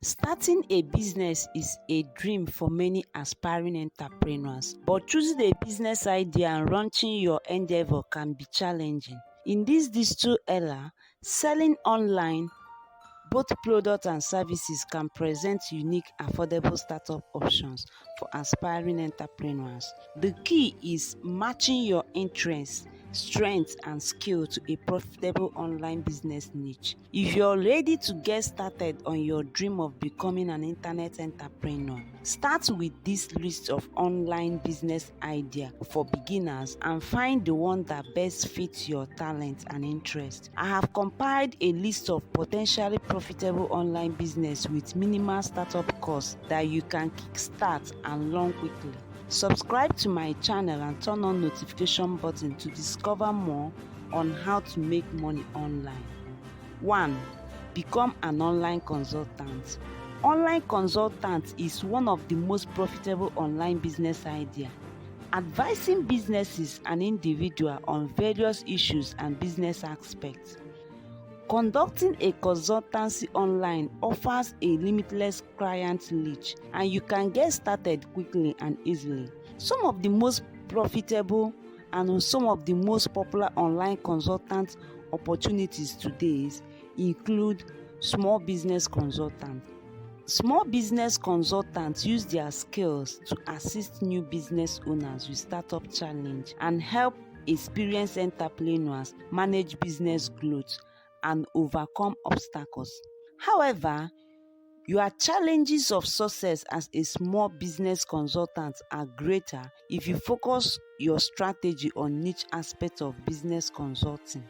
Starting a business is a dream for many aspiring entrepreneurs, but choosing a business idea and launching your endeavor can be challenging. In this digital era, selling online, both products and services can present unique, affordable startup options for aspiring entrepreneurs. The key is matching your interests, strengths, and skill to a profitable online business niche. If you're ready to get started on your dream of becoming an internet entrepreneur, start with this list of online business ideas for beginners and find the one that best fits your talent and interest. I have compiled a list of potentially profitable online business with minimal startup costs that you can kickstart and run quickly. Subscribe to my channel and turn on notification button to discover more on how to make money online. 1. Become an online consultant. Online consultant is one of the most profitable online business ideas, advising businesses and individuals on various issues and business aspects. Conducting a consultancy online offers a limitless client reach, and you can get started quickly and easily. Some of the most profitable and some of the most popular online consultant opportunities today include small business consultants. Small business consultants use their skills to assist new business owners with startup challenge and help experienced entrepreneurs manage business growth and overcome obstacles. However, your challenges of success as a small business consultant are greater if you focus your strategy on niche aspects of business consulting.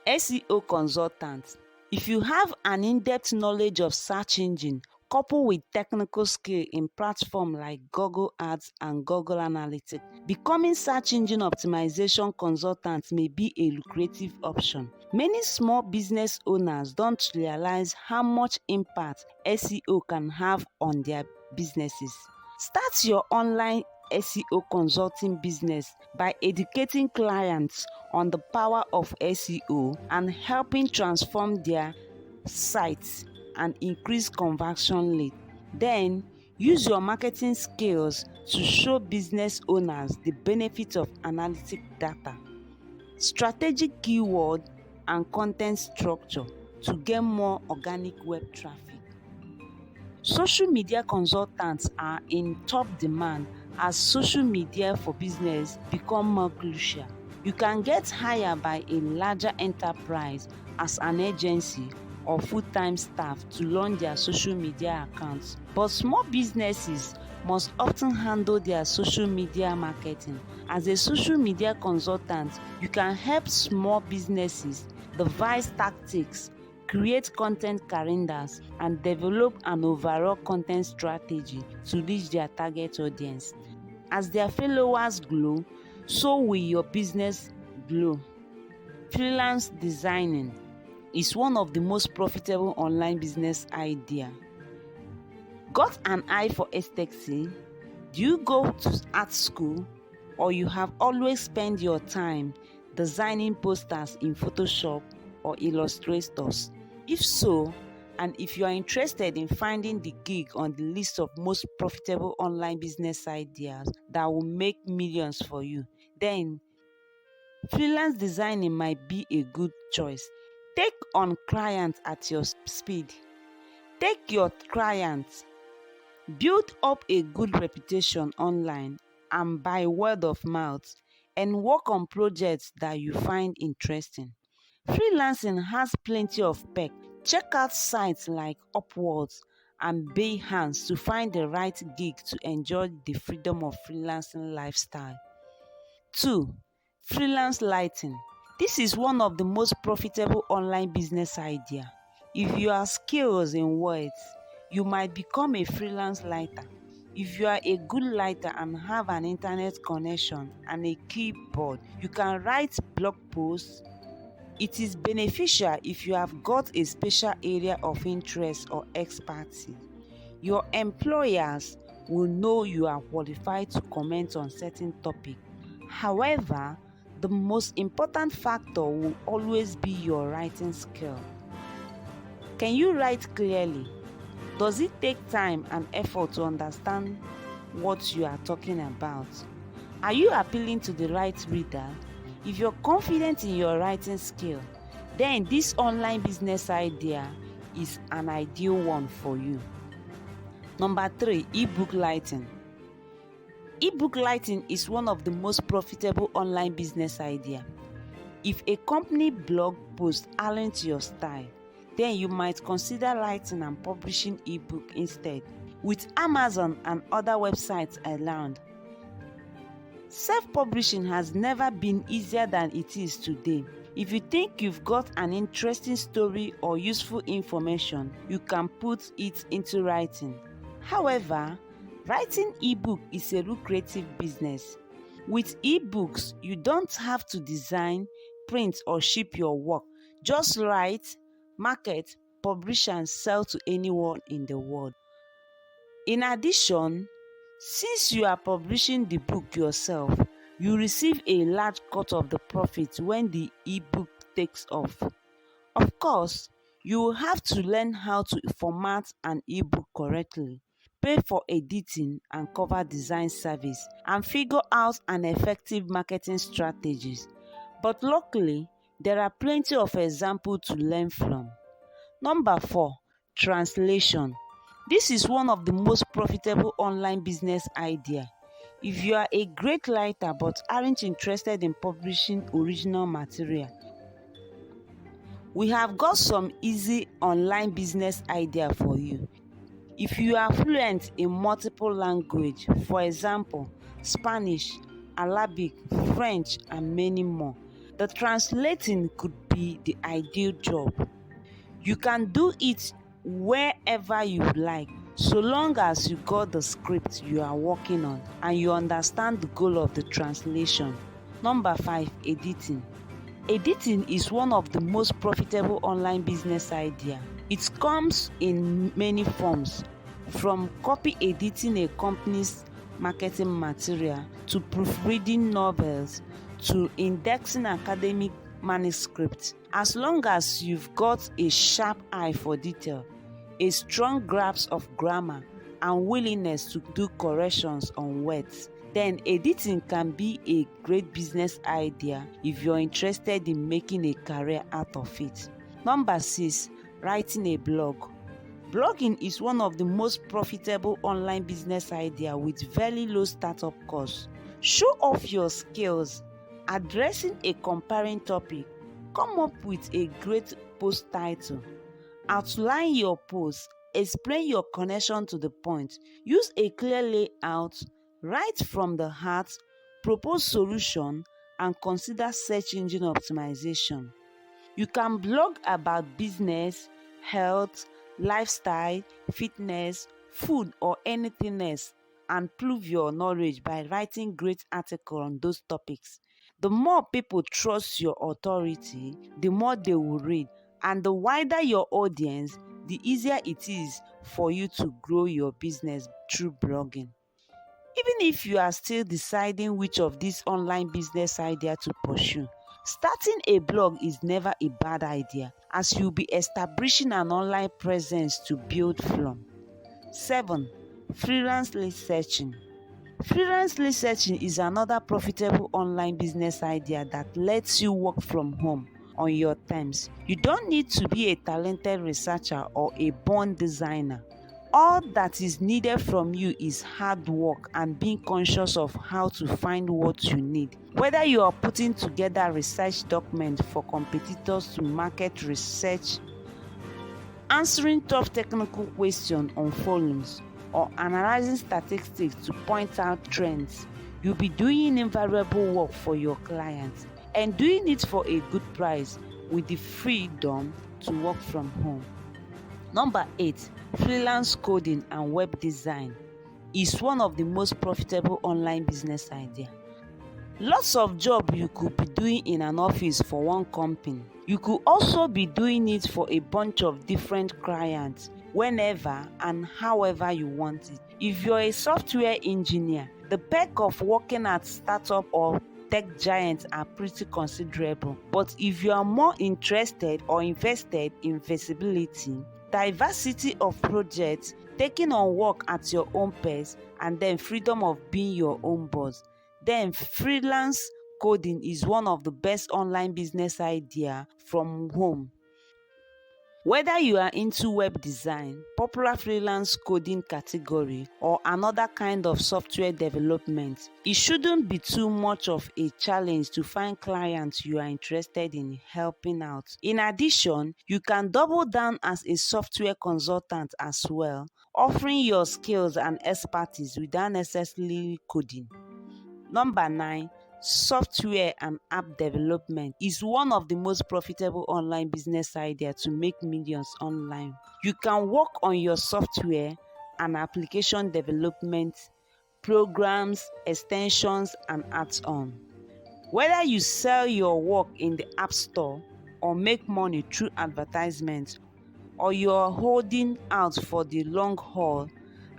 SEO consultant. If you have an in-depth knowledge of search engine coupled with technical skill in platforms like Google Ads and Google Analytics, becoming search engine optimization consultant may be a lucrative option. Many small business owners don't realize how much impact SEO can have on their businesses. Start your online SEO consulting business by educating clients on the power of SEO and helping transform their sites and increase conversion rate. Then, use your marketing skills to show business owners the benefit of analytic data, strategic keyword, and content structure to get more organic web traffic. Social media consultants are in top demand as social media for business become more crucial. You can get hired by a larger enterprise as an agency or full-time staff to run their social media accounts, but small businesses must often handle their social media marketing. As a social media consultant, you can help small businesses devise tactics, create content calendars, and develop an overall content strategy to reach their target audience. As their followers grow, so will your business grow. Freelance designing is one of the most profitable online business ideas. Got an eye for aesthetics? Do you go to art school, or you have always spent your time designing posters in Photoshop or Illustrators? If so, and if you are interested in finding the gig on the list of most profitable online business ideas that will make millions for you, then freelance designing might be a good choice. Take on clients at your speed. Take your clients, build up a good reputation online and by word of mouth, and work on projects that you find interesting. Freelancing has plenty of perks. Check out sites like Upwork and Behance to find the right gig to enjoy the freedom of freelancing lifestyle. 2. Freelance lighting. This is one of the most profitable online business ideas. If you are skilled in words, you might become a freelance lighter. If you are a good lighter and have an internet connection and a keyboard, you can write blog posts. It is beneficial if you have got a special area of interest or expertise. Your employers will know you are qualified to comment on certain topics. However, the most important factor will always be your writing skill. Can you write clearly? Does it take time and effort to understand what you are talking about? Are you appealing to the right reader? If you're confident in your writing skill, then this online business idea is an ideal one for you. Number 3, ebook writing. Ebook writing is one of the most profitable online business ideas. If a company blog post aren't your style, then you might consider writing and publishing ebook instead. With Amazon and other websites around, self-publishing has never been easier than it is today. If you think you've got an interesting story or useful information, you can put it into writing. However, writing ebook is a lucrative business. With ebooks, you don't have to design, print, or ship your work. Just write, market, publish, and sell to anyone in the world. In addition, since you are publishing the book yourself, you receive a large cut of the profit when the ebook takes off. Of course, you will have to learn how to format an ebook correctly, pay for editing and cover design service, and figure out an effective marketing strategies. But luckily, there are plenty of examples to learn from. Number 4, translation. This is one of the most profitable online business ideas. If you are a great writer but aren't interested in publishing original material, we have got some easy online business idea for you. If you are fluent in multiple languages, for example, Spanish, Arabic, French, and many more, the translating could be the ideal job. You can do it wherever you like, so long as you got the script you are working on and you understand the goal of the translation. Number 5, editing. Editing is one of the most profitable online business ideas. It comes in many forms, from copy editing a company's marketing material, to proofreading novels, to indexing academic manuscripts. As long as you've got a sharp eye for detail, a strong grasp of grammar, and willingness to do corrections on words, then editing can be a great business idea if you're interested in making a career out of it. Number 6, writing a blog. Blogging is one of the most profitable online business ideas with very low startup costs. Show off your skills, addressing a comparing topic. Come up with a great post title. Outline your post. Explain your connection to the point. Use a clear layout. Write from the heart. Propose solution and consider search engine optimization. You can blog about business, health, lifestyle, fitness, food, or anything else, and prove your knowledge by writing great articles on those topics. The more people trust your authority, the more they will read, and the wider your audience, the easier it is for you to grow your business through blogging. Even if you are still deciding which of these online business ideas to pursue, starting a blog is never a bad idea, as you'll be establishing an online presence to build from. 7, freelance researching. Freelance researching is another profitable online business idea that lets you work from home on your terms. You don't need to be a talented researcher or a born designer. All that is needed from you is hard work and being conscious of how to find what you need. Whether you are putting together research documents for competitors to market research, answering tough technical questions on forums, or analyzing statistics to point out trends, you'll be doing invaluable work for your clients and doing it for a good price with the freedom to work from home. Number 8, freelance coding and web design is one of the most profitable online business ideas. Lots of jobs you could be doing in an office for one company. You could also be doing it for a bunch of different clients whenever and however you want it. If you're a software engineer, the perk of working at startup or tech giants are pretty considerable. But if you are more interested or invested in visibility, diversity of projects, taking on work at your own pace, and then freedom of being your own boss, then freelance coding is one of the best online business idea from home. Whether you are into web design, popular freelance coding category, or another kind of software development, it shouldn't be too much of a challenge to find clients you are interested in helping out. In addition, you can double down as a software consultant as well, offering your skills and expertise without necessarily coding. Number 9, software and app development is one of the most profitable online business ideas to make millions online. You can work on your software and application development, programs, extensions, and add-on. Whether you sell your work in the App Store or make money through advertisements, or you're holding out for the long haul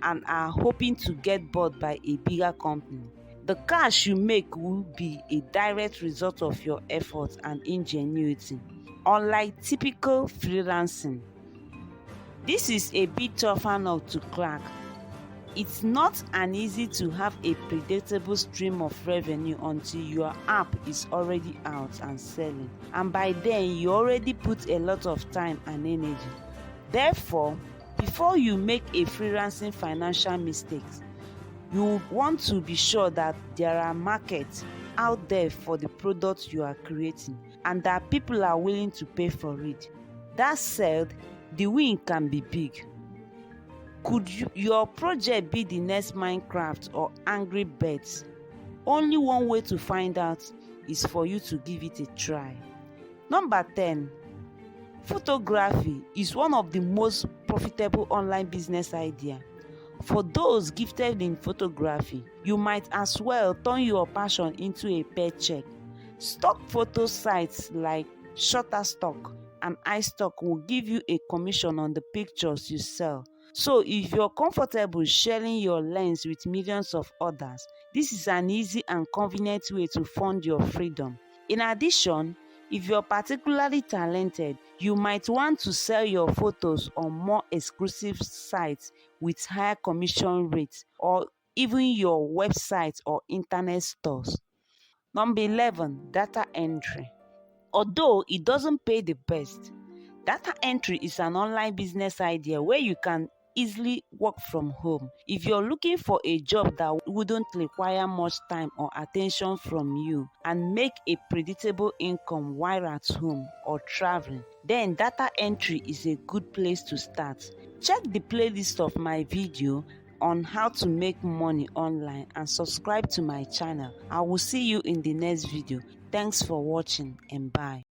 and are hoping to get bought by a bigger company, the cash you make will be a direct result of your efforts and ingenuity. Unlike typical freelancing, this is a bit tougher nut to crack. It's not an easy to have a predictable stream of revenue until your app is already out and selling, and by then you already put a lot of time and energy. Therefore, before you make a freelancing financial mistakes, you want to be sure that there are markets out there for the product you are creating and that people are willing to pay for it. That said, the win can be big. Could your project be the next Minecraft or Angry Birds? Only one way to find out is for you to give it a try. Number 10. Photography is one of the most profitable online business ideas. For those gifted in photography, you might as well turn your passion into a paycheck. Stock photo sites like Shutterstock and iStock will give you a commission on the pictures you sell. So if you're comfortable sharing your lens with millions of others, this is an easy and convenient way to fund your freedom. In addition, if you're particularly talented, you might want to sell your photos on more exclusive sites with higher commission rates, or even your website or internet stores. Number 11, data entry. Although it doesn't pay the best, data entry is an online business idea where you can easily work from home. If you're looking for a job that wouldn't require much time or attention from you and make a predictable income while at home or traveling, then data entry is a good place to start. Check the playlist of my video on how to make money online and subscribe to my channel. I will see you in the next video. Thanks for watching and bye.